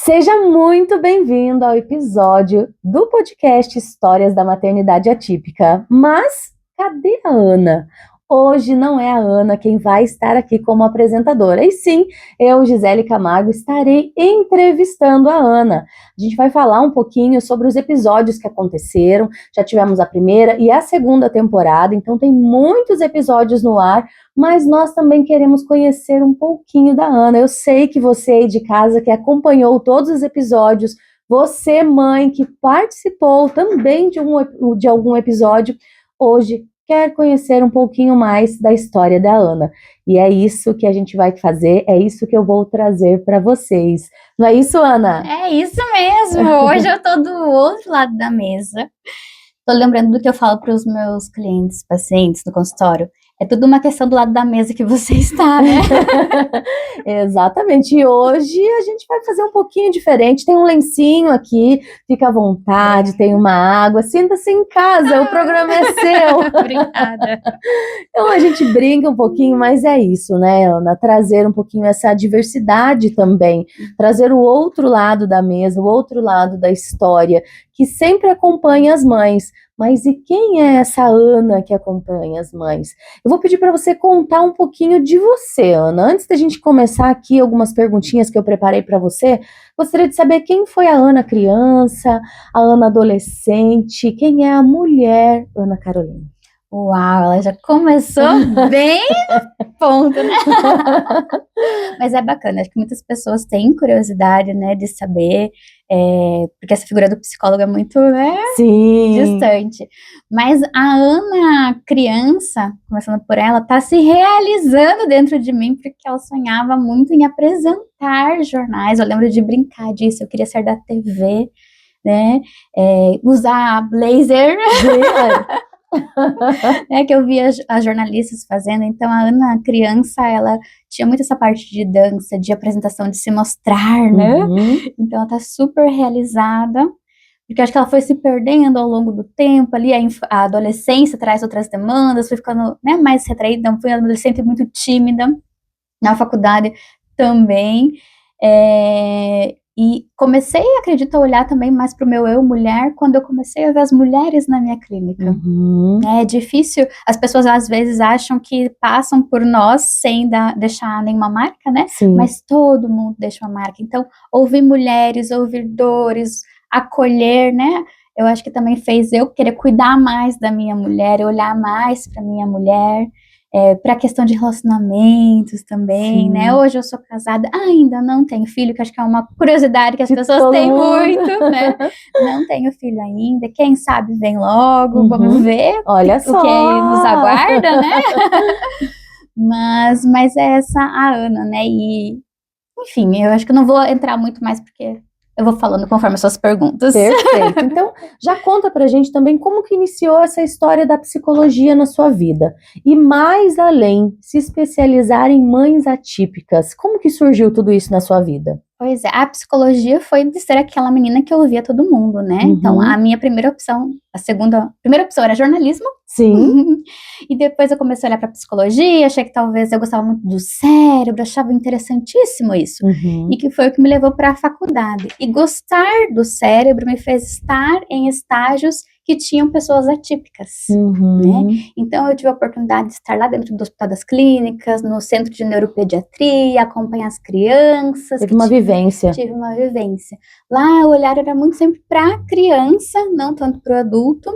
Seja muito bem-vindo ao episódio do podcast Histórias da Maternidade Atípica. Mas cadê a Ana? Hoje não é a Ana quem vai estar aqui como apresentadora, e sim, eu, Gisele Camargo, estarei entrevistando a Ana. A gente vai falar um pouquinho sobre os episódios que aconteceram, já tivemos a primeira e a segunda temporada, então tem muitos episódios no ar, mas nós também queremos conhecer um pouquinho da Ana. Eu sei que você aí de casa que acompanhou todos os episódios, você, mãe, que participou também de algum episódio, hoje quer conhecer um pouquinho mais da história da Ana. E é isso que a gente vai fazer, é isso que eu vou trazer para vocês. Não é isso, Ana? É isso mesmo! Hoje eu tô do outro lado da mesa. Tô lembrando do que eu falo para os meus clientes, pacientes no consultório. É tudo uma questão do lado da mesa que você está, né? Exatamente. E hoje a gente vai fazer um pouquinho diferente. Tem um lencinho aqui, fica à vontade, tem uma água, sinta-se em casa, o programa é seu. Obrigada. Então a gente brinca um pouquinho, mas é isso, né, Ana? Trazer um pouquinho essa diversidade também, trazer o outro lado da mesa, o outro lado da história, que sempre acompanha as mães. Mas e quem é essa Ana que acompanha as mães? Eu vou pedir para você contar um pouquinho de você, Ana. Antes da gente começar aqui algumas perguntinhas que eu preparei para você, gostaria de saber quem foi a Ana criança, a Ana adolescente, quem é a mulher Ana Carolina. Uau, ela já começou bem no ponto, né? Mas é bacana, acho que muitas pessoas têm curiosidade, né, de saber, porque essa figura do psicólogo é muito, né, Sim. distante. Mas a Ana criança, começando por ela, tá se realizando dentro de mim, porque ela sonhava muito em apresentar jornais. Eu lembro de brincar disso, eu queria ser da TV, né, usar blazer. Que eu via as jornalistas fazendo. Então a Ana criança, ela tinha muito essa parte de dança, de apresentação, de se mostrar, né? Então ela tá super realizada, porque acho que ela foi se perdendo ao longo do tempo ali, a adolescência traz outras demandas, foi ficando, né, mais retraída, fui adolescente muito tímida, na faculdade também, e comecei, acredito, a olhar também mais para o meu eu mulher, quando eu comecei a ver as mulheres na minha clínica. É difícil, as pessoas às vezes acham que passam por nós sem deixar nenhuma marca, né? Sim. Mas todo mundo deixa uma marca. Então, ouvir mulheres, ouvir dores, acolher, né? Eu acho que também fez eu querer cuidar mais da minha mulher, olhar mais para minha mulher. Para a questão de relacionamentos também, Sim. né? Hoje eu sou casada, ainda não tenho filho, que acho que é uma curiosidade que as pessoas têm muito, né? Não tenho filho ainda, quem sabe vem logo, vamos ver. Olha só. O que aí nos aguarda, né? mas é essa a Ana, né? E, enfim, eu acho que eu não vou entrar muito mais, porque eu vou falando conforme as suas perguntas. Perfeito. Então, já conta pra gente também como que iniciou essa história da psicologia na sua vida. E mais além, se especializar em mães atípicas. Como que surgiu tudo isso na sua vida? Pois é, a psicologia foi de ser aquela menina que ouvia todo mundo, né? Então, a minha primeira opção, primeira opção era jornalismo. Sim. E depois eu comecei a olhar para psicologia, achei que talvez eu gostava muito do cérebro, achava interessantíssimo isso. E que foi o que me levou para a faculdade. E gostar do cérebro me fez estar em estágios que tinham pessoas atípicas, né? Então eu tive a oportunidade de estar lá dentro do Hospital das Clínicas, no Centro de Neuropediatria, acompanhar as crianças. Tive uma vivência. Lá o olhar era muito sempre para a criança, não tanto para o adulto.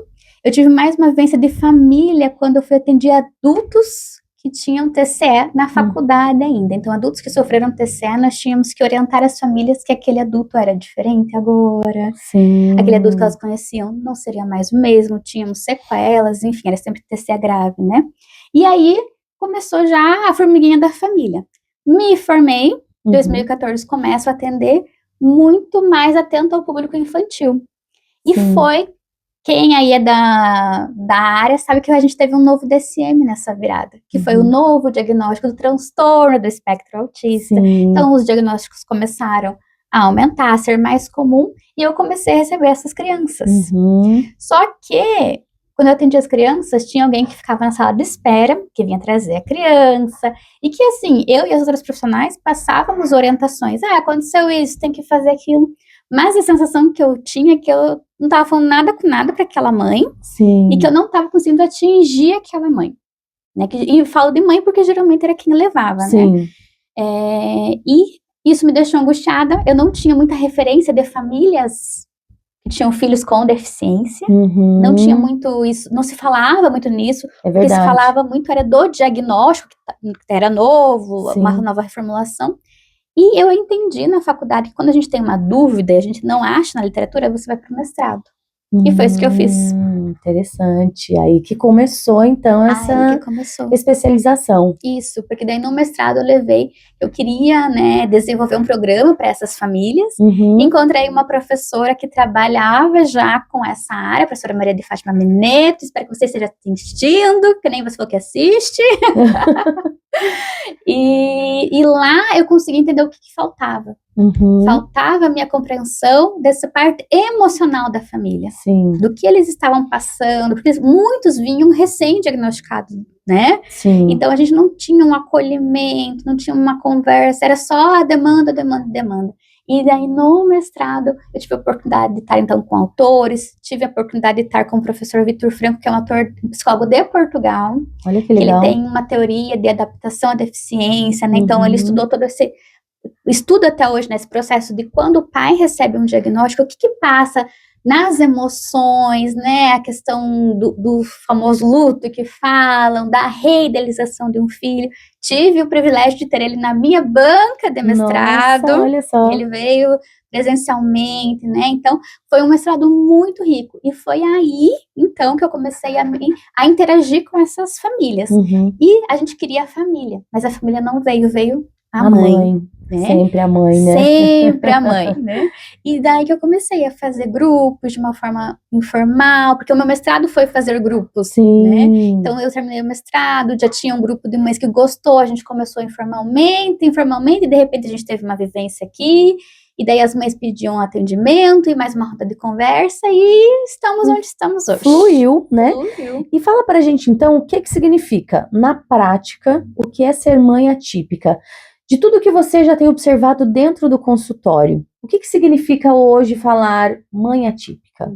Eu tive mais uma vivência de família quando eu fui atender adultos que tinham TCE na faculdade ainda. Então, adultos que sofreram TCE, nós tínhamos que orientar as famílias que aquele adulto era diferente agora. Sim. Aquele adulto que elas conheciam não seria mais o mesmo, tínhamos sequelas, enfim, era sempre TCE grave, né? E aí, começou já a formiguinha da família. Me formei, em 2014 começo a atender muito mais atento ao público infantil. E foi... Quem aí é da área sabe que a gente teve um novo DSM nessa virada, que foi o novo diagnóstico do transtorno do espectro autista. Então, os diagnósticos começaram a aumentar, a ser mais comum, e eu comecei a receber essas crianças. Só que, quando eu atendia as crianças, tinha alguém que ficava na sala de espera, que vinha trazer a criança, e que assim, eu e as outras profissionais passávamos orientações. Aconteceu isso, tem que fazer aquilo. Mas a sensação que eu tinha é que eu não estava falando nada com nada para aquela mãe, Sim. e que eu não estava conseguindo atingir aquela mãe. Né? E eu falo de mãe porque geralmente era quem levava, Sim. né? E isso me deixou angustiada. Eu não tinha muita referência de famílias que tinham filhos com deficiência. Uhum. Não tinha muito isso, não se falava muito nisso. É O que se verdade. falava muito era do diagnóstico, que era novo, Sim. uma nova reformulação. E eu entendi na faculdade que quando a gente tem uma dúvida e a gente não acha na literatura, você vai para o mestrado. E foi isso que eu fiz. Interessante. Aí que começou, então, essa Aí que começou. especialização. Isso, porque daí no mestrado eu queria, né, desenvolver um programa para essas famílias. Uhum. Encontrei uma professora que trabalhava já com essa área, a professora Maria de Fátima Mineto, espero que você esteja assistindo, que nem você falou que assiste. E lá eu consegui entender o que faltava. Uhum. Faltava a minha compreensão dessa parte emocional da família. Sim. Do que eles estavam passando, porque muitos vinham recém-diagnosticados, né? Sim. Então a gente não tinha um acolhimento, não tinha uma conversa, era só demanda. E daí no mestrado eu tive a oportunidade de estar então com autores, tive a oportunidade de estar com o professor Vitor Franco, que é um psicólogo de Portugal. Olha que legal. Ele tem uma teoria de adaptação à deficiência, né? Uhum. Então ele estudou todo esse estuda até hoje nesse processo de quando o pai recebe um diagnóstico, o que passa nas emoções, né, a questão do famoso luto que falam, da reidealização de um filho. Tive o privilégio de ter ele na minha banca de mestrado. Nossa, olha só. Ele veio presencialmente, né, então foi um mestrado muito rico, e foi aí, então, que eu comecei a interagir com essas famílias. Uhum. E a gente queria a família, mas a família não veio a mãe. Né? Sempre a mãe, né? Sempre a mãe, né? E daí que eu comecei a fazer grupos de uma forma informal, porque o meu mestrado foi fazer grupos, Sim. né? Então eu terminei o mestrado, já tinha um grupo de mães que gostou, a gente começou informalmente, e de repente a gente teve uma vivência aqui, e daí as mães pediam atendimento e mais uma roda de conversa, e estamos onde estamos hoje. Fluiu, né? Fluiu. E fala pra gente então o que significa, na prática, o que é ser mãe atípica. De tudo que você já tem observado dentro do consultório, o que significa hoje falar mãe atípica?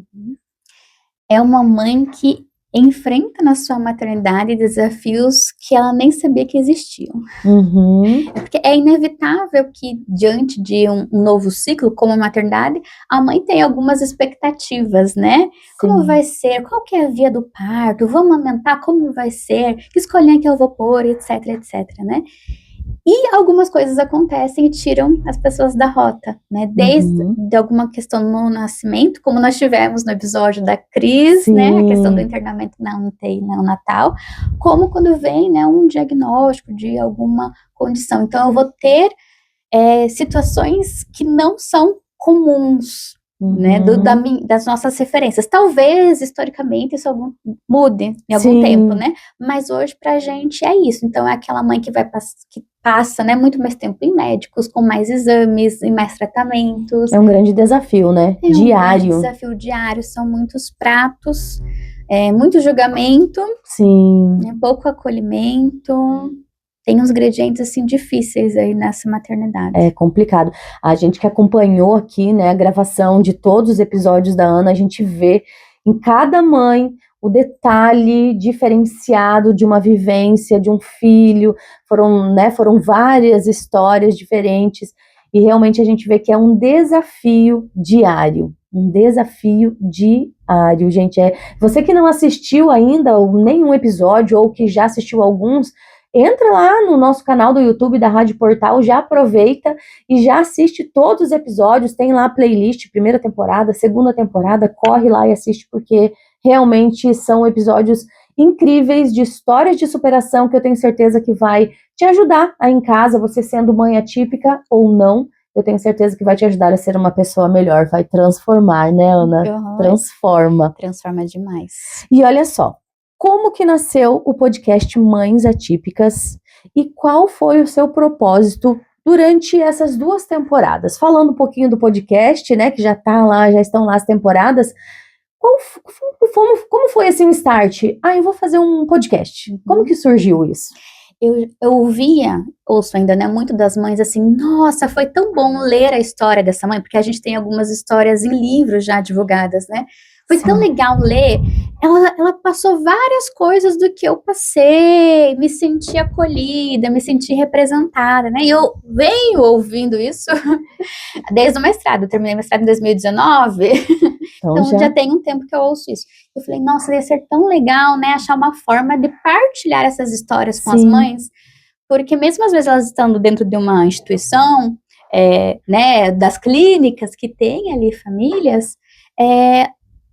É uma mãe que enfrenta na sua maternidade desafios que ela nem sabia que existiam. Uhum. Porque é inevitável que, diante de um novo ciclo, como a maternidade, a mãe tem algumas expectativas, né? Sim. Como vai ser? Qual que é a via do parto? Vou amamentar? Como vai ser? Que escolhinha que eu vou pôr? Etc, né? E algumas coisas acontecem e tiram as pessoas da rota, né? Desde de alguma questão no nascimento, como nós tivemos no episódio da Cris, Sim. né? A questão do internamento na UTI neonatal, como quando vem, né, um diagnóstico de alguma condição. Então, eu vou ter situações que não são comuns, né, das nossas referências. Talvez, historicamente, isso mude em algum tempo, né? Mas hoje, pra gente, é isso. Então, é aquela mãe que passa, né, muito mais tempo em médicos, com mais exames e mais tratamentos. É um grande desafio, né? Diário. Um grande desafio diário. São muitos pratos, muito julgamento. Sim. Né, pouco acolhimento. Tem uns ingredientes, assim, difíceis aí nessa maternidade. É complicado. A gente que acompanhou aqui, né, a gravação de todos os episódios da Ana, a gente vê em cada mãe o detalhe diferenciado de uma vivência, de um filho. Foram várias histórias diferentes. E realmente a gente vê que é um desafio diário. Um desafio diário, gente. Você que não assistiu ainda nenhum episódio ou que já assistiu alguns, entra lá no nosso canal do YouTube da Rádio Portal, já aproveita e já assiste todos os episódios, tem lá a playlist, primeira temporada, segunda temporada, corre lá e assiste, porque realmente são episódios incríveis de histórias de superação que eu tenho certeza que vai te ajudar aí em casa, você sendo mãe atípica ou não, eu tenho certeza que vai te ajudar a ser uma pessoa melhor, vai transformar, né, Ana? Transforma. Transforma demais. E olha só, como que nasceu o podcast Mães Atípicas e qual foi o seu propósito durante essas 2 temporadas? Falando um pouquinho do podcast, né, que já estão lá as temporadas, Como foi assim o start? Eu vou fazer um podcast. Como que surgiu isso? Eu ouço ainda, né, muito das mães assim, nossa, foi tão bom ler a história dessa mãe, porque a gente tem algumas histórias em livros já divulgadas, né? Foi tão legal ler. Ela passou várias coisas do que eu passei, me senti acolhida, me senti representada, né? E eu venho ouvindo isso desde o mestrado. Eu terminei o mestrado em 2019, então já tem um tempo que eu ouço isso. Eu falei, nossa, ia ser tão legal, né? Achar uma forma de partilhar essas histórias com as mães, porque mesmo às vezes elas estando dentro de uma instituição, né, das clínicas que tem ali famílias,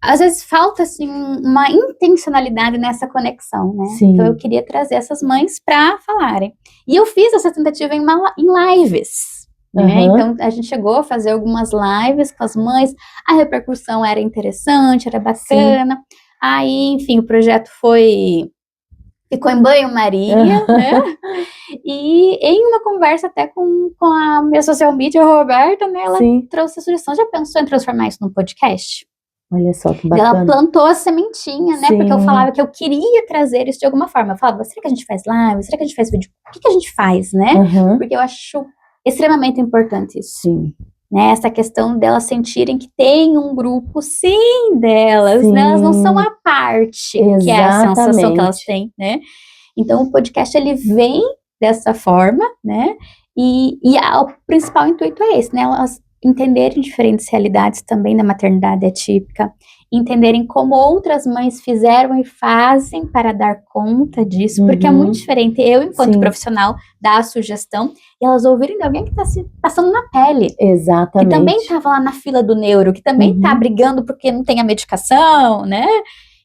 às vezes falta, assim, uma intencionalidade nessa conexão, né? Sim. Então eu queria trazer essas mães para falarem. E eu fiz essa tentativa em lives, né? Então a gente chegou a fazer algumas lives com as mães, a repercussão era interessante, era bacana. Sim. Aí, enfim, o projeto ficou em banho-maria, né? E em uma conversa até com a minha social media, a Roberta, né? Ela trouxe a sugestão, já pensou em transformar isso num podcast? Olha só que bacana. Ela plantou a sementinha, né? Porque eu falava que eu queria trazer isso de alguma forma. Eu falava, será que a gente faz live? Será que a gente faz vídeo? O que a gente faz, né? Porque eu acho extremamente importante isso. Sim. Né? Essa questão delas sentirem que tem um grupo, sim, delas, né? Elas não são a parte, que é a sensação que elas têm, né? Então, o podcast, ele vem dessa forma, né? E o principal intuito é esse, né? Elas entenderem diferentes realidades também da maternidade atípica, entenderem como outras mães fizeram e fazem para dar conta disso, porque é muito diferente eu, enquanto profissional, dar a sugestão e elas ouvirem de alguém que está se passando na pele. Exatamente. Que também estava lá na fila do neuro, que também está brigando porque não tem a medicação, né?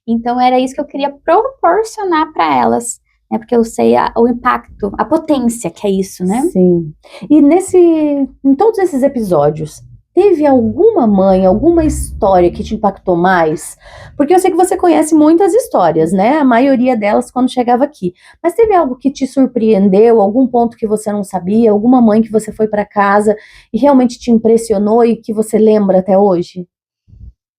Então, era isso que eu queria proporcionar para elas. Porque eu sei o impacto, a potência que é isso, né? Sim. E em todos esses episódios, teve alguma mãe, alguma história que te impactou mais? Porque eu sei que você conhece muitas histórias, né? A maioria delas quando chegava aqui. Mas teve algo que te surpreendeu, algum ponto que você não sabia, alguma mãe que você foi para casa e realmente te impressionou e que você lembra até hoje?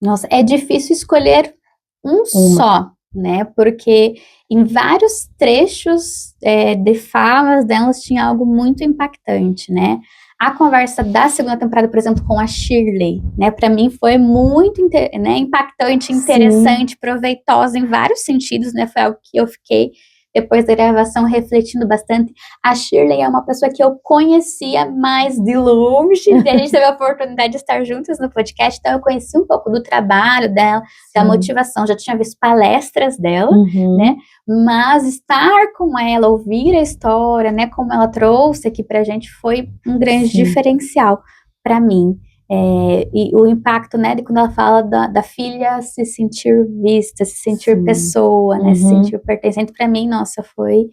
Nossa, é difícil escolher uma só, né? Porque em vários trechos de falas delas tinha algo muito impactante, né? A conversa da segunda temporada, por exemplo, com a Shirley, né? Para mim foi muito impactante, interessante, proveitosa em vários sentidos, né? Foi algo que eu fiquei, depois da gravação, refletindo bastante. A Shirley é uma pessoa que eu conhecia mais de longe, e a gente teve a oportunidade de estar juntas no podcast, então eu conheci um pouco do trabalho dela, da motivação, já tinha visto palestras dela, né? Mas estar com ela, ouvir a história, né, como ela trouxe aqui pra gente, foi um grande diferencial para mim. E o impacto, né, de quando ela fala da filha se sentir vista, se sentir pessoa, né, se sentir pertencente, para mim, nossa, foi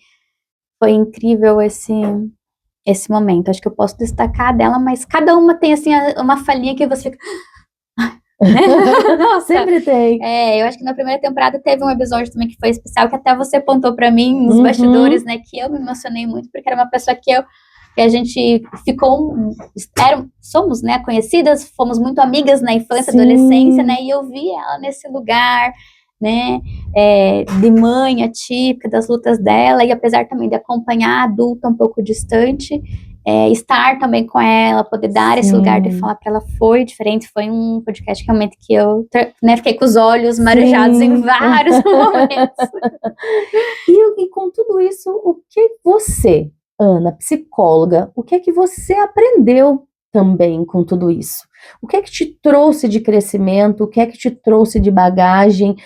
incrível esse momento. Acho que eu posso destacar dela, mas cada uma tem, assim, uma falinha que você fica... Nossa, sempre tem. Eu acho que na primeira temporada teve um episódio também que foi especial, que até você apontou pra mim nos bastidores, né, que eu me emocionei muito, porque era uma pessoa que a gente somos, né, conhecidas, fomos muito amigas na infância, adolescência, né, e eu vi ela nesse lugar, né, de mãe atípica, das lutas dela, e apesar também de acompanhar a adulta um pouco distante, estar também com ela, poder dar esse lugar de falar para ela foi diferente, foi um podcast realmente que eu, né, fiquei com os olhos marejados em vários momentos. E com tudo isso, o que você, Ana, psicóloga, o que é que você aprendeu também com tudo isso? O que é que te trouxe de crescimento? O que é que te trouxe de bagagem?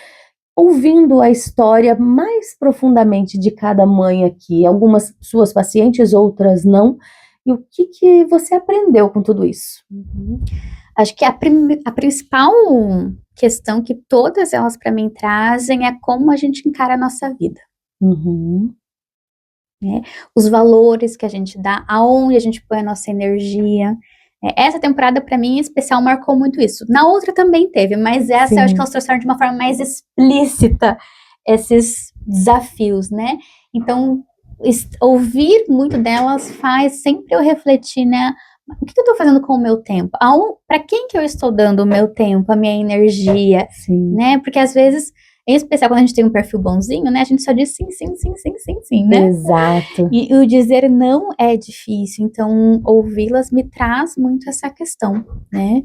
Ouvindo a história mais profundamente de cada mãe aqui, algumas suas pacientes, outras não, e o que você aprendeu com tudo isso? Acho que a principal questão que todas elas para mim trazem é como a gente encara a nossa vida. Né? Os valores que a gente dá, aonde a gente põe a nossa energia. Essa temporada, para mim, em especial, marcou muito isso. Na outra também teve, mas essa eu acho que elas trouxeram de uma forma mais explícita esses desafios, né? Então, ouvir muito delas faz sempre eu refletir, né? o que eu tô fazendo com o meu tempo? Para quem que eu estou dando o meu tempo, a minha energia, Sim. né? Porque às vezes, em especial quando a gente tem um perfil bonzinho, né? A gente só diz sim, sim, sim, sim, sim, sim, né? Exato. E o dizer não é difícil, então ouvi-las me traz muito essa questão, né?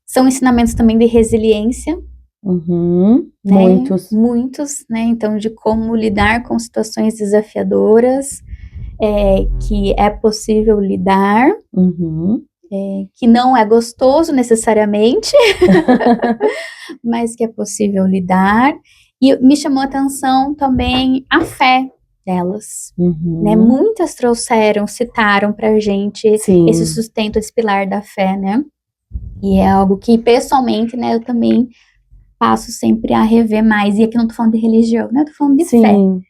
São ensinamentos também de resiliência, Uhum. né? Muitos. Né? Então, de como lidar com situações desafiadoras, que é possível lidar, Uhum. que não é gostoso necessariamente, mas que é possível lidar. E me chamou a atenção também a fé delas, né? Uhum. Muitas citaram pra gente Sim. esse sustento, esse pilar da fé, né? E é algo que, pessoalmente, né, eu também passo sempre a rever mais. E aqui não tô falando de religião, né? Eu tô falando de fé. Sim.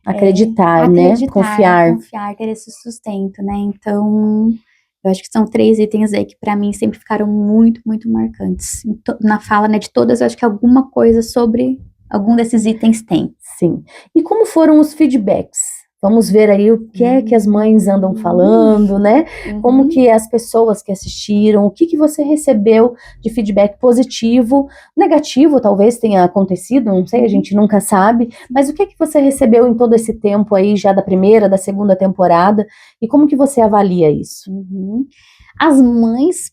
Acreditar, né? Confiar. Ter esse sustento, né? Então, eu acho que são 3 itens aí que pra mim sempre ficaram muito, muito marcantes. Na fala, né, de todas, eu acho que alguma coisa sobre algum desses itens tem. Sim. E como foram os feedbacks? Vamos ver aí o que é que as mães andam falando, né? Como que as pessoas que assistiram, o que que você recebeu de feedback positivo, negativo talvez tenha acontecido, não sei, a gente nunca sabe, mas o que que você recebeu em todo esse tempo aí, já da primeira, da segunda temporada, e como que você avalia isso? As mães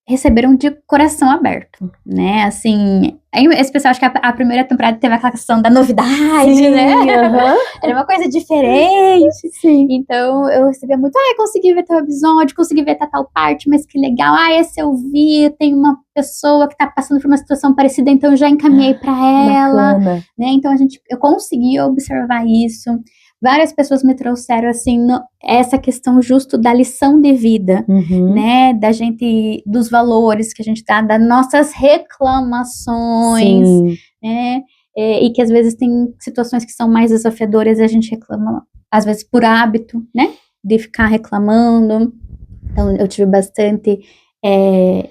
receberam de coração aberto, né? Assim, esse pessoal, acho que a primeira temporada teve aquela questão da novidade, Sim, né? aham. Era uma coisa diferente. Sim. Então, eu recebia muito, consegui ver tal episódio, consegui ver tal parte, mas que legal. Esse eu vi, tem uma pessoa que tá passando por uma situação parecida, então eu já encaminhei para ela, Bacana. né? Então, eu consegui observar isso. Várias pessoas me trouxeram, assim, essa questão justo da lição de vida, Uhum. né, dos valores que a gente dá, das nossas reclamações, Sim. né, e que às vezes tem situações que são mais desafiadoras e a gente reclama, às vezes por hábito, né, de ficar reclamando. Então, eu tive bastante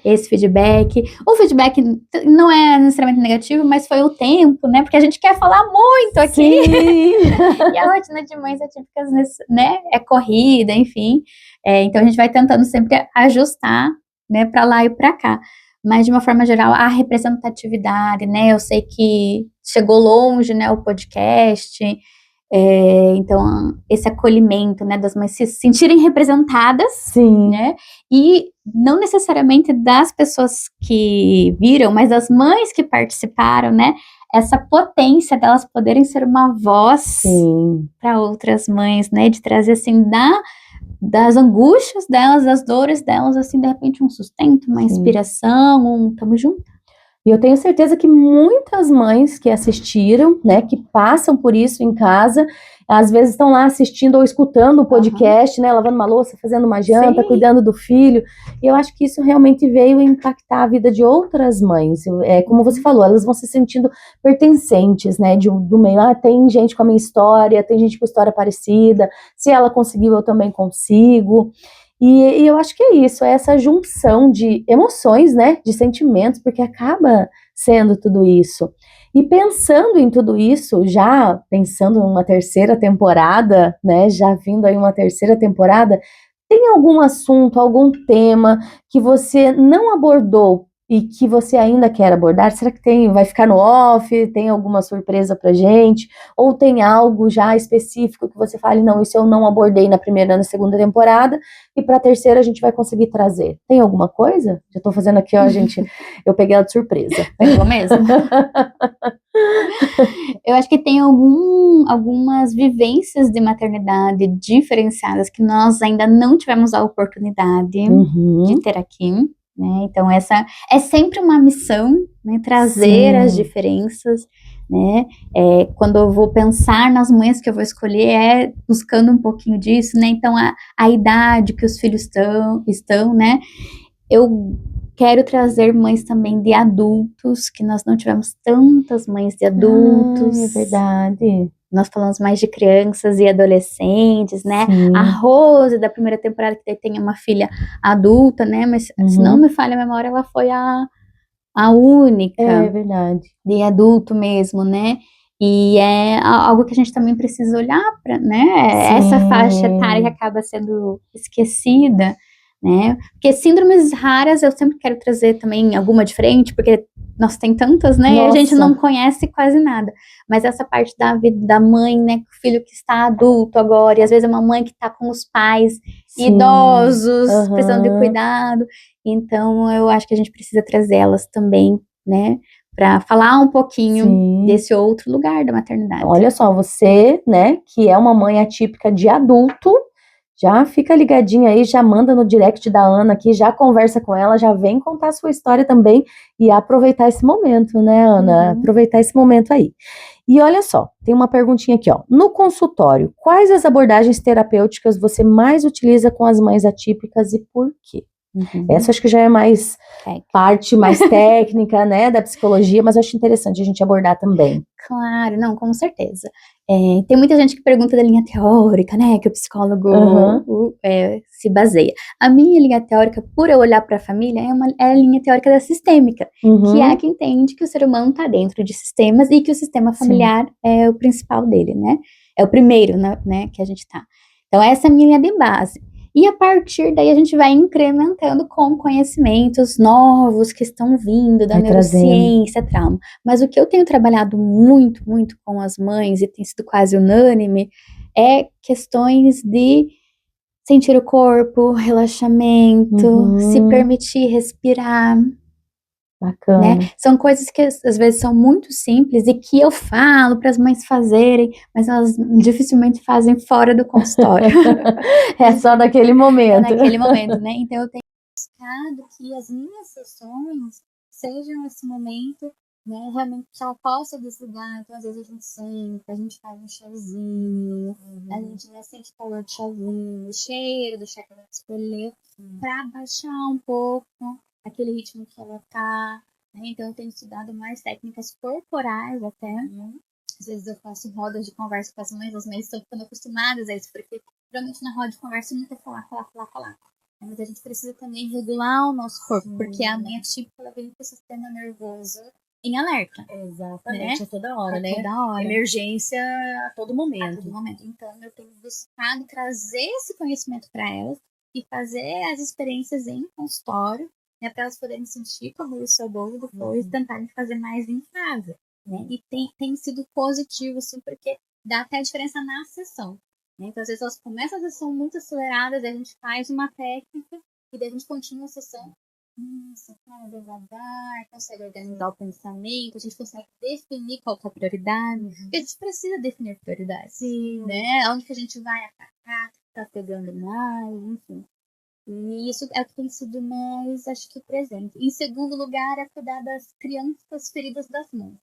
esse feedback. O feedback não é necessariamente negativo, mas foi o tempo, né? Porque a gente quer falar muito aqui. Sim. E a rotina de mães atípicas, né? É corrida, enfim. Então, a gente vai tentando sempre ajustar, né? Para lá e para cá. Mas, de uma forma geral, a representatividade, né? Eu sei que chegou longe, né? O podcast. Então, esse acolhimento, né, das mães se sentirem representadas, Sim. né, e não necessariamente das pessoas que viram, mas das mães que participaram, né, essa potência delas poderem ser uma voz para outras mães, né, de trazer, assim, das angústias delas, das dores delas, assim, de repente um sustento, uma inspiração, tamo junto. E eu tenho certeza que muitas mães que assistiram, né, que passam por isso em casa, às vezes estão lá assistindo ou escutando o podcast, né, lavando uma louça, fazendo uma janta, cuidando do filho. E eu acho que isso realmente veio impactar a vida de outras mães. Como você falou, elas vão se sentindo pertencentes, né, do meio. Tem gente com a minha história, tem gente com história parecida. Se ela conseguiu, eu também consigo. E eu acho que é isso, é essa junção de emoções, né, de sentimentos, porque acaba sendo tudo isso. E pensando em tudo isso, já pensando em uma terceira temporada, né, já vindo aí uma terceira temporada, tem algum assunto, algum tema que você não abordou e que você ainda quer abordar? Será que vai ficar no off? Tem alguma surpresa pra gente? Ou tem algo já específico que você fale, não, isso eu não abordei na primeira e na segunda temporada, e pra terceira a gente vai conseguir trazer? Tem alguma coisa? Já tô fazendo aqui, ó, gente, eu peguei ela de surpresa. Pegou mesmo? Eu acho que tem algumas vivências de maternidade diferenciadas que nós ainda não tivemos a oportunidade de ter aqui, né? Então, essa é sempre uma missão, né? Trazer as diferenças, né? Quando eu vou pensar nas mães que eu vou escolher, buscando um pouquinho disso, né? Então, a idade que os filhos estão, né? Eu quero trazer mães também de adultos, que nós não tivemos tantas mães de adultos. É verdade. Nós falamos mais de crianças e adolescentes, né? A Rose, da primeira temporada, que tem uma filha adulta, né? Mas, se não me falha a memória, ela foi a única. É verdade. De adulto mesmo, né? E é algo que a gente também precisa olhar para, né? Essa faixa etária que acaba sendo esquecida, né? Porque síndromes raras eu sempre quero trazer também alguma diferente, porque nossa, tem tantas, né? E a gente não conhece quase nada. Mas essa parte da vida da mãe, né? O filho que está adulto agora, e às vezes é uma mãe que está com os pais idosos, precisando de cuidado. Então, eu acho que a gente precisa trazer elas também, né? Para falar um pouquinho desse outro lugar da maternidade. Olha só, você, né, que é uma mãe atípica de adulto, já fica ligadinha aí, já manda no direct da Ana aqui, já conversa com ela, já vem contar a sua história também e aproveitar esse momento, né, Ana? Aproveitar esse momento aí. E olha só, tem uma perguntinha aqui, ó. No consultório, quais as abordagens terapêuticas você mais utiliza com as mães atípicas e por quê? Essa acho que já é mais parte mais técnica, né, da psicologia, mas eu acho interessante a gente abordar também. Claro, não, com certeza. Tem muita gente que pergunta da linha teórica, né, que o psicólogo se baseia. A minha linha teórica, por eu olhar para a família, é a linha teórica da sistêmica, que é a que entende que o ser humano está dentro de sistemas e que o sistema familiar é o principal dele, né? É o primeiro, né, que a gente tá. Então, essa é a minha linha de base. E a partir daí a gente vai incrementando com conhecimentos novos que estão vindo da neurociência, trauma. Mas o que eu tenho trabalhado muito, muito com as mães, e tem sido quase unânime, é questões de sentir o corpo, relaxamento, se permitir respirar. Bacana. Né? São coisas que às vezes são muito simples e que eu falo para as mães fazerem, mas elas dificilmente fazem fora do consultório. É só naquele momento. É naquele momento, né? Então eu tenho buscado que as minhas sessões sejam esse momento, né? Realmente que ela possa desligar. Então às vezes a gente senta, a gente faz um chazinho, a gente sente o calor do chazinho, o cheiro do chá que ela escolheu, para baixar um pouco aquele ritmo que ela tá. Então, eu tenho estudado mais técnicas corporais até. Às vezes eu faço rodas de conversa com as mães estão ficando acostumadas a isso, porque realmente na roda de conversa nunca falar. Mas a gente precisa também regular o nosso corpo, porque a mãe atípica ela vem com o sistema nervoso em alerta. Exatamente, né? a toda hora, né? Toda hora. Emergência a todo momento. Então, eu tenho buscado trazer esse conhecimento para elas e fazer as experiências em consultório, né, para elas poderem sentir como isso é bom e depois tentarem fazer mais em casa. Né? E tem sido positivo, assim, porque dá até a diferença na sessão. Né? Então, às vezes elas começam a sessão muito aceleradas, a gente faz uma técnica e daí a gente continua a sessão. Nossa, cara, devagar, consegue organizar o pensamento, a gente consegue definir qual é a prioridade. Porque a gente precisa definir prioridades. Né? Onde que a gente vai atacar, tá pegando mais, enfim. E isso é o que tem sido mais, acho que, presente. Em segundo lugar, é cuidar das crianças feridas das mães.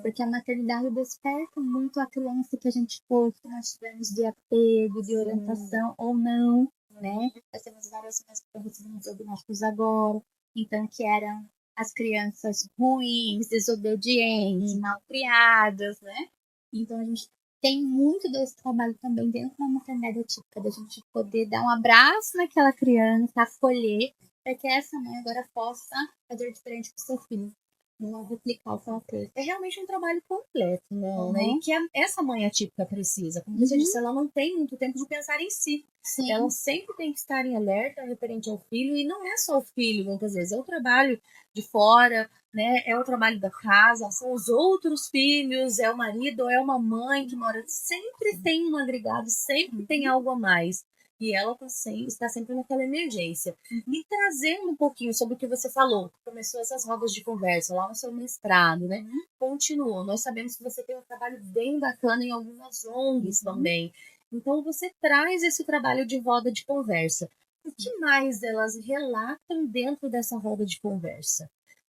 Porque a maternidade desperta muito a criança que a gente pôs, que nós tivemos de apego, de orientação ou não, né? Nós temos várias crianças que recebemos diagnósticos agora, então que eram as crianças ruins, desobedientes, mal criadas, né? Então a gente tem muito desse trabalho também dentro da maternidade atípica, da gente poder dar um abraço naquela criança, acolher, para que essa mãe agora possa fazer diferente com o seu filho. Não replicar o que ela fez. É realmente um trabalho completo, né? E que essa mãe atípica precisa. Como você disse, ela não tem muito tempo de pensar em si. Sim. Ela sempre tem que estar em alerta referente ao filho, e não é só o filho, muitas vezes, é o trabalho de fora, né? É o trabalho da casa, são os outros filhos, é o marido, é uma mãe que mora. Sempre tem um agregado, sempre tem algo a mais. E ela está sempre naquela emergência. E trazendo um pouquinho sobre o que você falou, começou essas rodas de conversa lá no seu mestrado, né? Continuou. Nós sabemos que você tem um trabalho bem bacana em algumas ONGs também. Então, você traz esse trabalho de roda de conversa. O que mais elas relatam dentro dessa roda de conversa?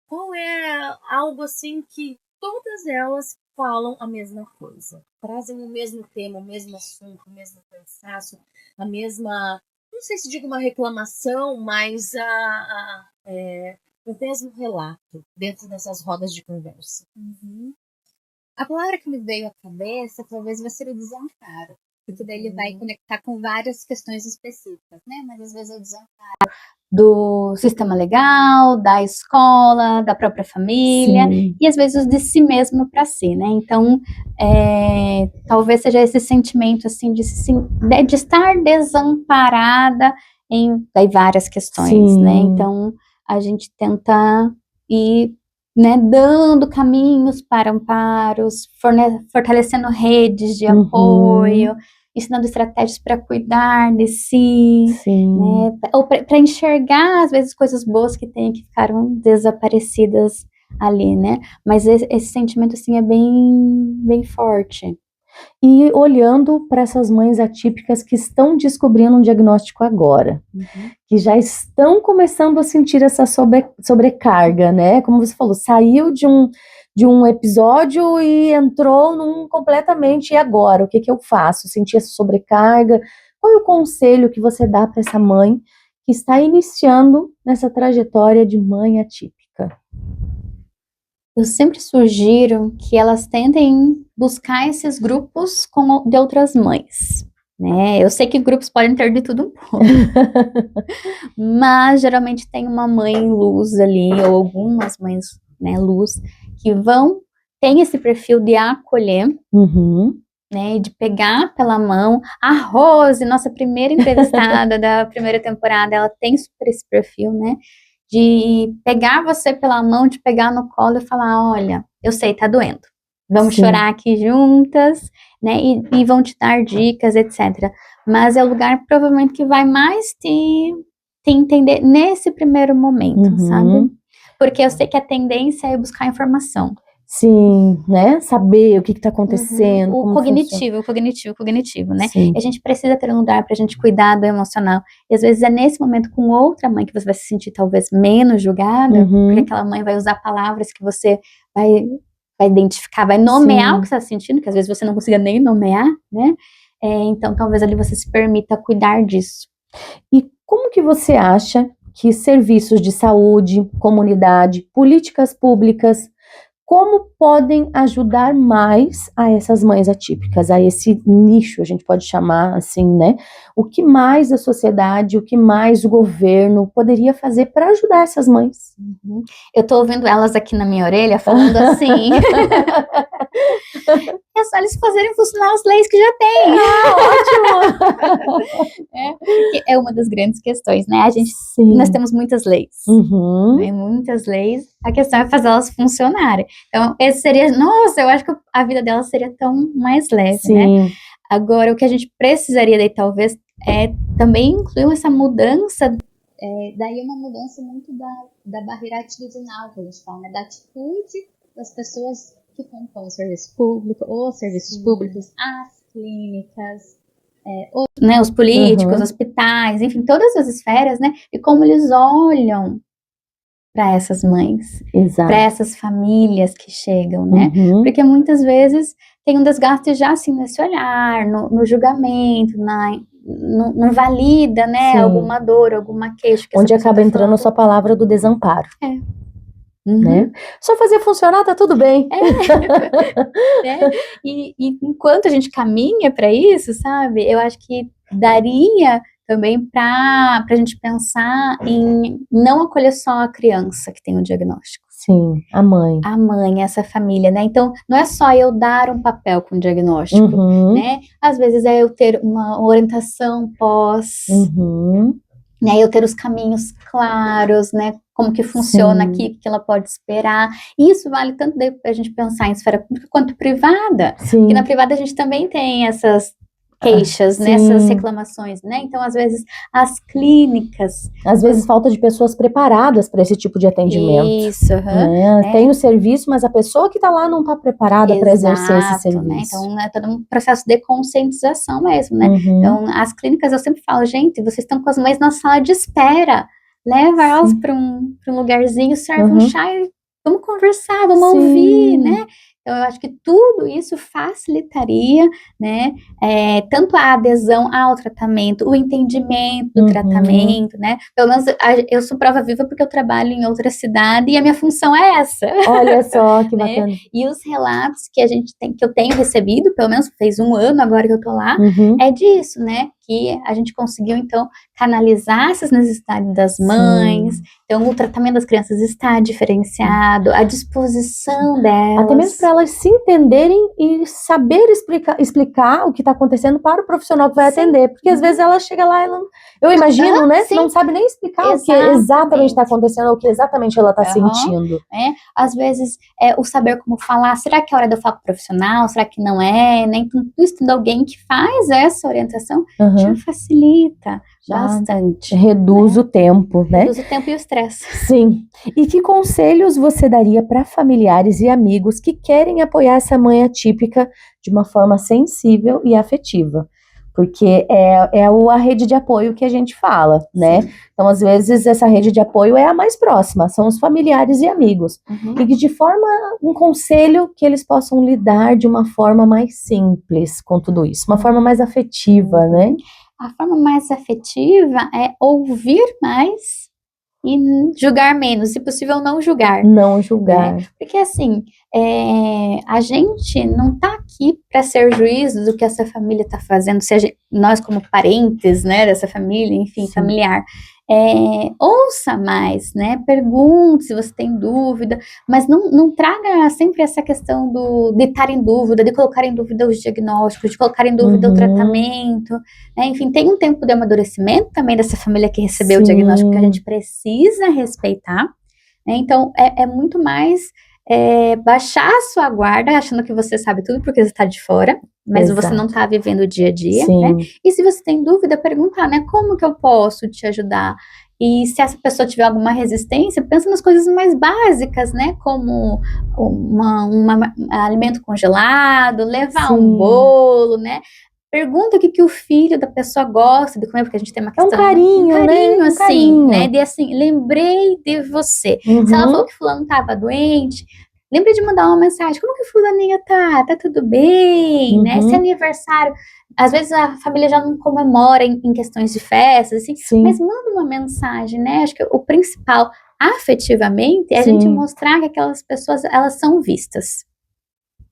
Qual é algo assim que todas elas falam a mesma coisa? Trazem o mesmo tema, o mesmo assunto, o mesmo cansaço, a mesma... Não sei se digo uma reclamação, mas o mesmo relato dentro dessas rodas de conversa. A palavra que me veio à cabeça talvez vai ser o desamparo. porque daí ele vai conectar com várias questões específicas, né? Mas às vezes é o desamparo do sistema legal, da escola, da própria família, Sim. e às vezes de si mesmo para si, né? Então, talvez seja esse sentimento, assim, de estar desamparada em daí várias questões, Sim. né? Então, a gente tenta ir, né, dando caminhos para amparos, fortalecendo redes de apoio, ensinando estratégias para cuidar de si, Sim. né, ou para enxergar, às vezes, coisas boas que tem que ficaram desaparecidas ali, né? Mas esse sentimento, assim, é bem forte. E olhando para essas mães atípicas que estão descobrindo um diagnóstico agora, que já estão começando a sentir essa sobrecarga, né? Como você falou, saiu de um episódio e entrou num completamente, e agora? O que eu faço? Senti essa sobrecarga? Qual é o conselho que você dá para essa mãe que está iniciando nessa trajetória de mãe atípica? Eu sempre sugiro que elas tentem buscar esses grupos de outras mães, né? Eu sei que grupos podem ter de tudo um pouco, mas geralmente tem uma mãe luz ali, ou algumas mães, né, luz, que tem esse perfil de acolher, né, de pegar pela mão. A Rose, nossa primeira entrevistada da primeira temporada, ela tem super esse perfil, né, de pegar você pela mão, de pegar no colo e falar, olha, eu sei, tá doendo, vamos chorar aqui juntas, né, e vão te dar dicas, etc. Mas é o lugar, provavelmente, que vai mais te entender nesse primeiro momento, sabe? Porque eu sei que a tendência é buscar informação. Sim, né? Saber o que está acontecendo. O cognitivo, né? Sim. E a gente precisa ter um lugar para a gente cuidar do emocional. E às vezes é nesse momento com outra mãe que você vai se sentir talvez menos julgada, porque aquela mãe vai usar palavras que você vai identificar, vai nomear o que você está sentindo, que às vezes você não consiga nem nomear, né? Então talvez ali você se permita cuidar disso. E como que você acha que serviços de saúde, comunidade, políticas públicas, como podem ajudar mais a essas mães atípicas, a esse nicho, a gente pode chamar assim, né? O que mais a sociedade, o que mais o governo poderia fazer para ajudar essas mães? Eu tô ouvindo elas aqui na minha orelha falando assim. É só eles fazerem funcionar as leis que já tem. Ótimo! Que é uma das grandes questões, né? Sim. Nós temos muitas leis, né? Muitas leis. A questão é fazer elas funcionarem. Então, esse seria, nossa, eu acho que a vida delas seria tão mais leve, né? Agora, o que a gente precisaria daí, talvez, é também incluir essa mudança, daí uma mudança muito da barreira atitudinal, que a gente fala, né? Da atitude das pessoas que compõem o serviço público, ou serviços públicos, as clínicas, né, os políticos, hospitais, enfim, todas as esferas, né, e como eles olham para essas mães, para essas famílias que chegam, né, porque muitas vezes tem um desgaste já assim nesse olhar, no julgamento, não valida, né, alguma dor, alguma queixa. Onde acaba entrando a sua palavra do desamparo. Né? Só fazer funcionar, tá tudo bem. E enquanto a gente caminha para isso, sabe, eu acho que daria também para a gente pensar em não acolher só a criança que tem o diagnóstico. Sim, a mãe. A mãe, essa família, né? Então, não é só eu dar um papel com o diagnóstico, né? Às vezes é eu ter uma orientação pós, né? Eu ter os caminhos claros, né? Como que funciona aqui, o que ela pode esperar. E isso vale tanto para a gente pensar em esfera pública quanto privada. Porque na privada a gente também tem essas queixas, né, essas reclamações, né? Então, às vezes, as clínicas... Às vezes, falta de pessoas preparadas para esse tipo de atendimento. Isso, né? Tem o serviço, mas a pessoa que está lá não está preparada para exercer esse serviço. Né? Então, é todo um processo de conscientização mesmo, né? Então, as clínicas, eu sempre falo, gente, vocês estão com as mães na sala de espera. Leva elas para um lugarzinho, serve um chá e vamos conversar, vamos ouvir, né? Então, eu acho que tudo isso facilitaria, né, tanto a adesão ao tratamento, o entendimento do tratamento, né? Pelo menos eu sou prova viva porque eu trabalho em outra cidade e a minha função é essa. Olha só que Né? bacana. E os relatos que eu tenho recebido, pelo menos fez 1 ano agora que eu tô lá, é disso, né? Que a gente conseguiu, então, canalizar essas necessidades das mães. Então, o tratamento das crianças está diferenciado, a disposição delas. Até mesmo para elas se entenderem e saber explicar o que está acontecendo para o profissional que vai atender. Porque às vezes ela chega lá, eu imagino, né? Não sabe nem explicar o que exatamente está acontecendo, o que exatamente ela está sentindo. Às vezes, o saber como falar, será que é hora de eu falar com o profissional? Será que não é? Né? Então, tudo alguém que faz essa orientação já facilita bastante. Reduz o tempo, né? Reduz o tempo e o estresse. Sim. E que conselhos você daria para familiares e amigos que querem apoiar essa mãe atípica de uma forma sensível e afetiva? Porque é a rede de apoio que a gente fala, né? Então, às vezes, essa rede de apoio é a mais próxima, são os familiares e amigos. E que de forma, um conselho que eles possam lidar de uma forma mais simples com tudo isso, uma forma mais afetiva, né? A forma mais afetiva é ouvir mais e julgar menos, se possível não julgar. Não julgar. Né? Porque assim, a gente não tá aqui para ser juiz do que essa família tá fazendo, seja nós como parentes, né, dessa família, enfim, familiar. Ouça mais, né, pergunte se você tem dúvida, mas não traga sempre essa questão de estar em dúvida, de colocar em dúvida os diagnósticos, de colocar em dúvida o tratamento, né, enfim, tem um tempo de amadurecimento também dessa família que recebeu o diagnóstico que a gente precisa respeitar, né, então é muito mais baixar a sua guarda, achando que você sabe tudo porque você está de fora, mas você não está vivendo o dia a dia, né? E se você tem dúvida, perguntar, né? Como que eu posso te ajudar? E se essa pessoa tiver alguma resistência, pensa nas coisas mais básicas, né? Como um alimento congelado, levar um bolo, né? Pergunta o que o filho da pessoa gosta de comer, porque a gente tem uma questão... Um carinho, né? Assim, né? De assim, lembrei de você. Se ela falou que fulano estava doente, lembrei de mandar uma mensagem. Como que fulaninha tá? Tá tudo bem, né? Se é aniversário... Às vezes a família já não comemora em questões de festas, assim, mas manda uma mensagem, né? Acho que o principal, afetivamente, é a gente mostrar que aquelas pessoas, elas são vistas.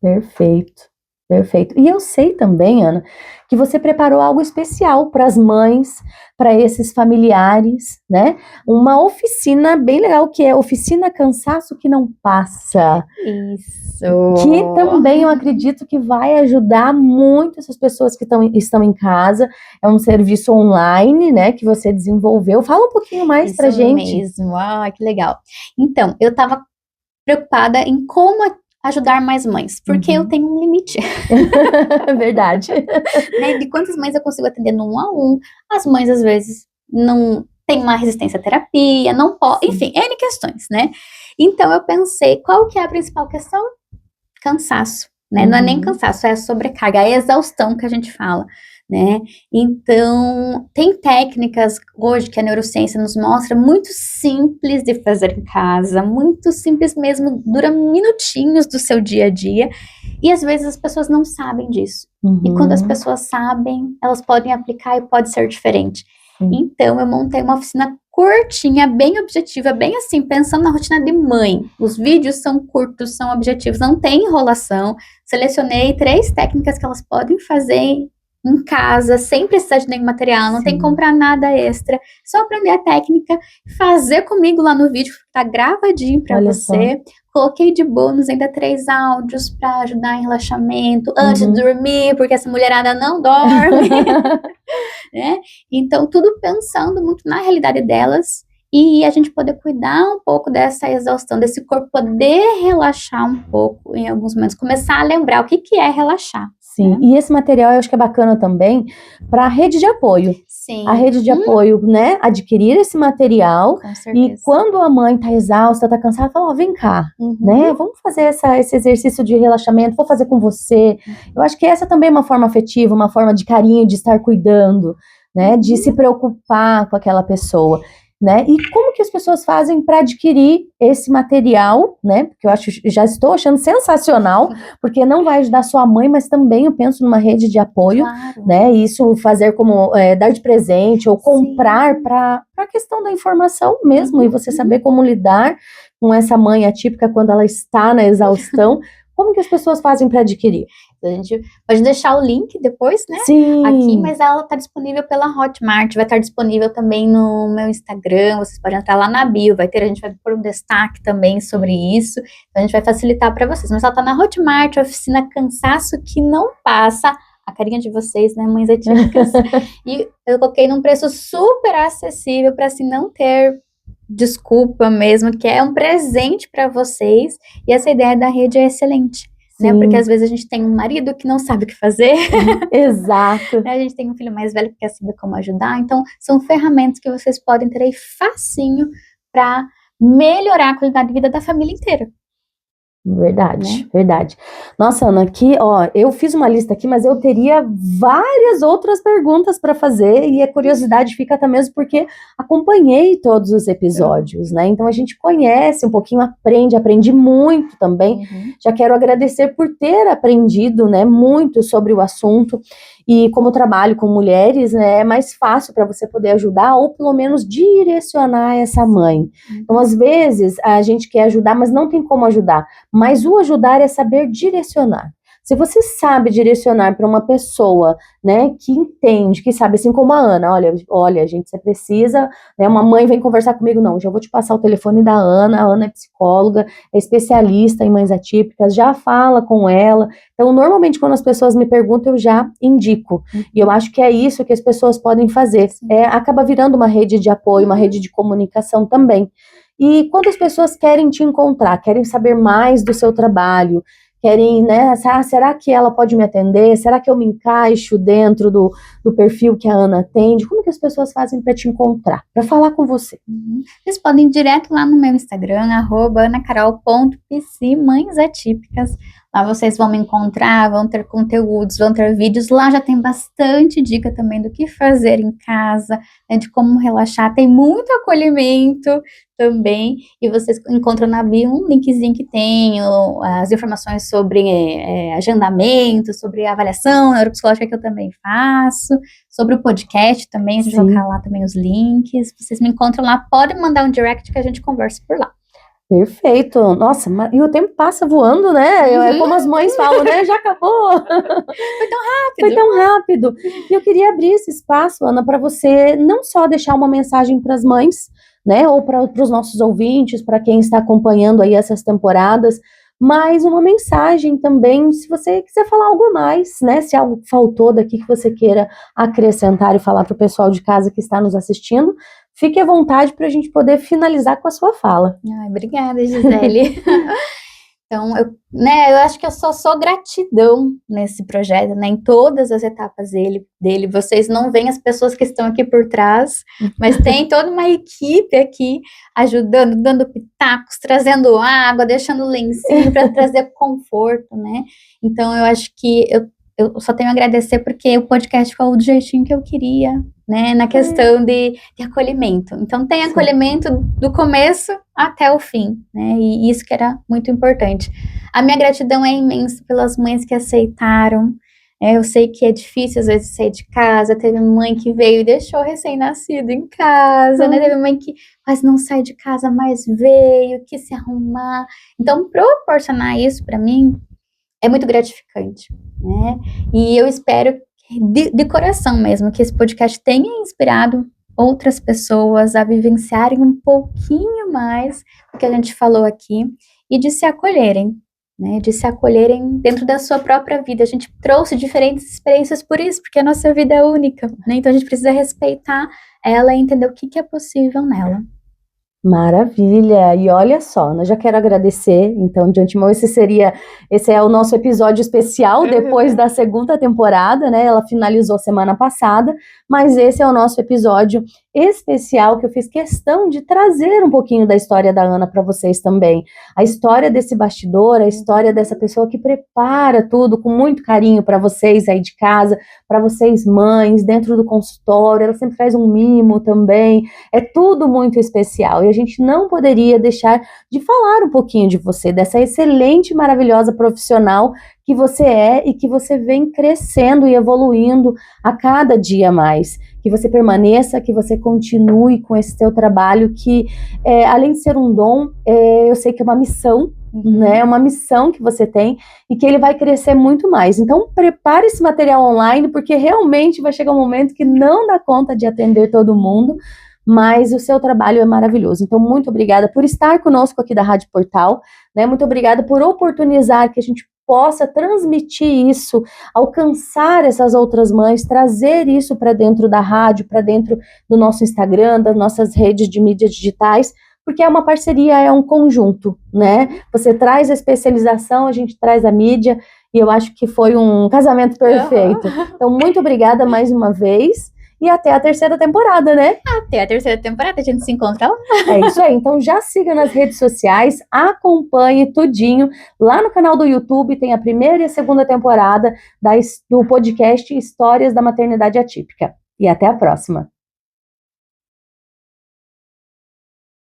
Perfeito. Perfeito. E eu sei também, Ana, que você preparou algo especial para as mães, para esses familiares, né? Uma oficina bem legal, que é Oficina Cansaço que Não Passa. Isso. Que também eu acredito que vai ajudar muito essas pessoas que estão em casa. É um serviço online, né, que você desenvolveu. Fala um pouquinho mais pra gente. Isso mesmo. Ah, que legal. Então, eu estava preocupada em como ajudar mais mães, porque eu tenho um limite. Verdade. Né, de quantas mães eu consigo atender no 1 a 1. As mães, às vezes, não têm uma resistência à terapia, não podem, enfim, N questões, né? Então, eu pensei, qual que é a principal questão? Cansaço, né? Não é nem cansaço, é a sobrecarga, a exaustão que a gente fala, né? Então, tem técnicas hoje que a neurociência nos mostra muito simples de fazer em casa, muito simples mesmo, dura minutinhos do seu dia a dia, e às vezes as pessoas não sabem disso. E quando as pessoas sabem, elas podem aplicar e pode ser diferente. Então, eu montei uma oficina curtinha, bem objetiva, bem assim, pensando na rotina de mãe. Os vídeos são curtos, são objetivos, não tem enrolação. Selecionei 3 técnicas que elas podem fazer em casa, sem precisar de nenhum material, não tem que comprar nada extra, só aprender a técnica, fazer comigo lá no vídeo, tá gravadinho pra você. Coloquei de bônus ainda 3 áudios para ajudar em relaxamento, antes de dormir, porque essa mulherada não dorme, né? Então, tudo pensando muito na realidade delas e a gente poder cuidar um pouco dessa exaustão, desse corpo poder relaxar um pouco em alguns momentos, começar a lembrar o que é relaxar. Sim, e esse material eu acho que é bacana também para a rede de apoio. Sim. A rede de apoio, né, adquirir esse material. Com certeza. E quando a mãe tá exausta, tá cansada, fala, vem cá, né, vamos fazer esse exercício de relaxamento, vou fazer com você. Eu acho que essa também é uma forma afetiva, uma forma de carinho, de estar cuidando, né, de se preocupar com aquela pessoa. né? E como que as pessoas fazem para adquirir esse material, né? Porque já estou achando sensacional, porque não vai ajudar só a mãe, mas também eu penso numa rede de apoio, Claro. né? E isso fazer como dar de presente ou comprar para a questão da informação mesmo, e você saber como lidar com essa mãe atípica quando ela está na exaustão. Como que as pessoas fazem para adquirir? A gente pode deixar o link depois, né? Sim. Aqui, mas ela está disponível pela Hotmart, vai estar disponível também no meu Instagram, vocês podem entrar lá na bio, a gente vai pôr um destaque também sobre isso, então a gente vai facilitar para vocês, mas ela está na Hotmart, oficina Cansaço que Não Passa, a carinha de vocês, né, mães atípicas, e eu coloquei num preço super acessível para assim não ter desculpa mesmo, que é um presente para vocês, e essa ideia da rede é excelente. Né? Porque às vezes a gente tem um marido que não sabe o que fazer. Exato. A gente tem um filho mais velho que quer saber como ajudar. Então, são ferramentas que vocês podem ter aí facinho para melhorar a qualidade de vida da família inteira. Verdade, né? Verdade. Nossa, Ana, aqui, ó, eu fiz uma lista aqui, mas eu teria várias outras perguntas para fazer, e a curiosidade fica até mesmo porque acompanhei todos os episódios, né? Então a gente conhece um pouquinho, aprendi muito também. Já quero agradecer por ter aprendido, né, muito sobre o assunto. E como eu trabalho com mulheres, né, é mais fácil para você poder ajudar ou pelo menos direcionar essa mãe. Então, às vezes, a gente quer ajudar, mas não tem como ajudar. Mas o ajudar é saber direcionar. Se você sabe direcionar para uma pessoa, né, que entende, que sabe, assim como a Ana, olha, gente, você precisa, né, uma mãe vem conversar comigo, não, já vou te passar o telefone da Ana, a Ana é psicóloga, é especialista em mães atípicas, já fala com ela. Então, normalmente, quando as pessoas me perguntam, eu já indico. E eu acho que é isso que as pessoas podem fazer. Acaba virando uma rede de apoio, uma rede de comunicação também. E quando as pessoas querem te encontrar, querem saber mais do seu trabalho, querem, né, será que ela pode me atender? Será que eu me encaixo dentro do perfil que a Ana atende? Como que as pessoas fazem para te encontrar, para falar com você? Vocês podem ir direto lá no meu Instagram, @anacarol.pc, Mães Atípicas. Lá vocês vão me encontrar, vão ter conteúdos, vão ter vídeos. Lá já tem bastante dica também do que fazer em casa, né, de como relaxar. Tem muito acolhimento também. E vocês encontram na bio um linkzinho que tem as informações sobre agendamento, sobre avaliação neuropsicológica que eu também faço, sobre o podcast também. A gente vai colocar lá também os links. Vocês me encontram lá, podem mandar um direct que a gente conversa por lá. Perfeito. Nossa, e o tempo passa voando, né? É como as mães falam, né? Já acabou. Foi tão rápido. E eu queria abrir esse espaço, Ana, para você não só deixar uma mensagem para as mães, né? Ou para os nossos ouvintes, para quem está acompanhando aí essas temporadas, mas uma mensagem também, se você quiser falar algo a mais, né? Se algo faltou daqui que você queira acrescentar e falar para o pessoal de casa que está nos assistindo, fique à vontade para a gente poder finalizar com a sua fala. Ai, obrigada, Gisele. Então, eu acho que eu só sou gratidão nesse projeto, né, em todas as etapas dele. Vocês não veem as pessoas que estão aqui por trás, mas tem toda uma equipe aqui ajudando, dando pitacos, trazendo água, deixando lencinho para trazer conforto, né? Então, eu acho que eu só tenho a agradecer porque o podcast ficou do jeitinho que eu queria, né, na questão de acolhimento. Então, tem acolhimento do começo até o fim, né, e isso que era muito importante. A minha gratidão é imensa pelas mães que aceitaram. Eu sei que é difícil, às vezes, sair de casa. Teve mãe que veio e deixou recém-nascido em casa, né, teve mãe que quase não sai de casa, mas veio, quis se arrumar. Então, proporcionar isso para mim é muito gratificante, né? E eu espero, de coração mesmo, que esse podcast tenha inspirado outras pessoas a vivenciarem um pouquinho mais do que a gente falou aqui e de se acolherem, né? De se acolherem dentro da sua própria vida. A gente trouxe diferentes experiências por isso, porque a nossa vida é única, né? Então a gente precisa respeitar ela e entender o que é possível nela. Maravilha! E olha só, eu já quero agradecer, então, de antemão, esse é o nosso episódio especial depois da segunda temporada, né? Ela finalizou semana passada, mas esse é o nosso episódio especial que eu fiz questão de trazer um pouquinho da história da Ana para vocês também. A história desse bastidor, a história dessa pessoa que prepara tudo com muito carinho para vocês aí de casa, para vocês mães, dentro do consultório, ela sempre traz um mimo também. É tudo muito especial e a gente não poderia deixar de falar um pouquinho de você, dessa excelente, maravilhosa profissional que você é e que você vem crescendo e evoluindo a cada dia mais. Que você permaneça, que você continue com esse seu trabalho que, além de ser um dom, eu sei que é uma missão, né? É uma missão que você tem e que ele vai crescer muito mais. Então, prepare esse material online, porque realmente vai chegar um momento que não dá conta de atender todo mundo, mas o seu trabalho é maravilhoso. Então, muito obrigada por estar conosco aqui da Rádio Portal, né? Muito obrigada por oportunizar que a gente possa transmitir isso, alcançar essas outras mães, trazer isso para dentro da rádio, para dentro do nosso Instagram, das nossas redes de mídias digitais, porque é uma parceria, é um conjunto, né? Você traz a especialização, a gente traz a mídia, e eu acho que foi um casamento perfeito. Então, muito obrigada mais uma vez. E até a terceira temporada, né? Até a terceira temporada, a gente se encontra lá. É isso aí, então já siga nas redes sociais, acompanhe tudinho. Lá no canal do YouTube tem a primeira e a segunda temporada do podcast Histórias da Maternidade Atípica. E até a próxima.